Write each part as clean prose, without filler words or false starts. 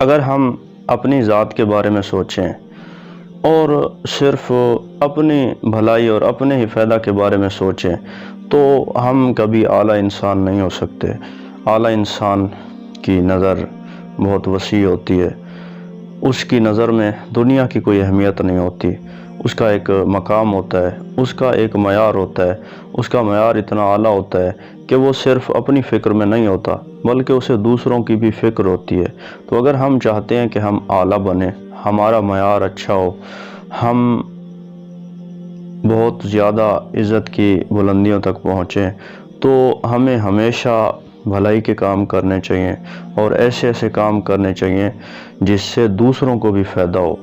اگر ہم اپنی ذات کے بارے میں سوچیں اور صرف اپنی بھلائی اور اپنے ہی فائدہ کے بارے میں سوچیں تو ہم کبھی اعلیٰ انسان نہیں ہو سکتے۔ اعلیٰ انسان کی نظر بہت وسیع ہوتی ہے، اس کی نظر میں دنیا کی کوئی اہمیت نہیں ہوتی، اس کا ایک مقام ہوتا ہے، اس کا ایک معیار ہوتا ہے، اس کا معیار اتنا اعلیٰ ہوتا ہے کہ وہ صرف اپنی فکر میں نہیں ہوتا بلکہ اسے دوسروں کی بھی فکر ہوتی ہے۔ تو اگر ہم چاہتے ہیں کہ ہم اعلیٰ بنیں، ہمارا معیار اچھا ہو، ہم بہت زیادہ عزت کی بلندیوں تک پہنچیں، تو ہمیں ہمیشہ بھلائی کے کام کرنے چاہیے اور ایسے ایسے کام کرنے چاہیے جس سے دوسروں کو بھی فائدہ ہو۔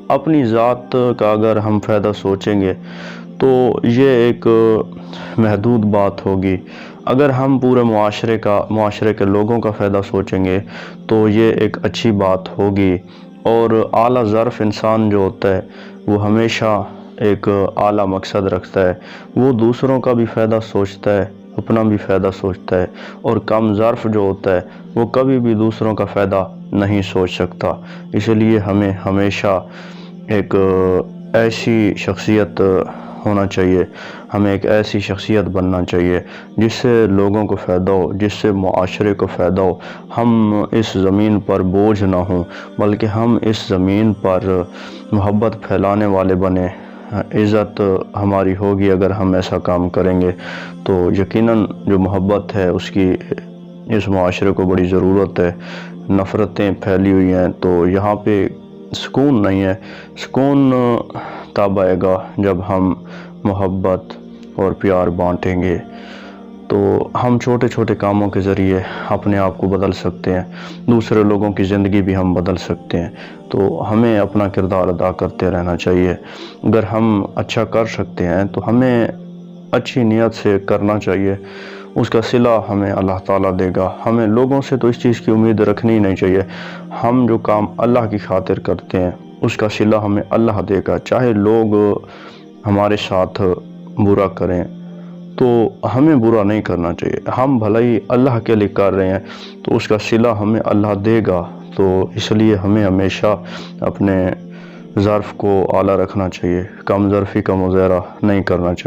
اپنی ذات کا اگر ہم فائدہ سوچیں گے تو یہ ایک محدود بات ہوگی۔ اگر ہم پورے معاشرے کے لوگوں کا فائدہ سوچیں گے تو یہ ایک اچھی بات ہوگی۔ اور اعلیٰ ظرف انسان جو ہوتا ہے وہ ہمیشہ ایک اعلیٰ مقصد رکھتا ہے، وہ دوسروں کا بھی فائدہ سوچتا ہے، اپنا بھی فائدہ سوچتا ہے، اور کم ظرف جو ہوتا ہے وہ کبھی بھی دوسروں کا فائدہ نہیں سوچ سکتا۔ اس لیے ہمیں ہمیشہ ایک ایسی شخصیت ہونا چاہیے، ہمیں ایک ایسی شخصیت بننا چاہیے جس سے لوگوں کو فائدہ ہو، جس سے معاشرے کو فائدہ ہو۔ ہم اس زمین پر بوجھ نہ ہوں بلکہ ہم اس زمین پر محبت پھیلانے والے بنیں۔ عزت ہماری ہوگی اگر ہم ایسا کام کریں گے، تو یقیناً جو محبت ہے اس کی اس معاشرے کو بڑی ضرورت ہے۔ نفرتیں پھیلی ہوئی ہیں تو یہاں پہ سکون نہیں ہے۔ سکون تب آئے گا جب ہم محبت اور پیار بانٹیں گے۔ تو ہم چھوٹے چھوٹے کاموں کے ذریعے اپنے آپ کو بدل سکتے ہیں، دوسرے لوگوں کی زندگی بھی ہم بدل سکتے ہیں۔ تو ہمیں اپنا کردار ادا کرتے رہنا چاہیے۔ اگر ہم اچھا کر سکتے ہیں تو ہمیں اچھی نیت سے کرنا چاہیے، اس کا صلہ ہمیں اللہ تعالیٰ دے گا۔ ہمیں لوگوں سے تو اس چیز کی امید رکھنی ہی نہیں چاہیے۔ ہم جو کام اللہ کی خاطر کرتے ہیں اس کا صلہ ہمیں اللہ دے گا، چاہے لوگ ہمارے ساتھ برا کریں تو ہمیں برا نہیں کرنا چاہیے۔ ہم بھلائی اللہ کے لیے کر رہے ہیں تو اس کا صلہ ہمیں اللہ دے گا۔ تو اس لیے ہمیں ہمیشہ اپنے ظرف کو اعلیٰ رکھنا چاہیے، کم ظرفی کا مظاہرہ نہیں کرنا چاہیے۔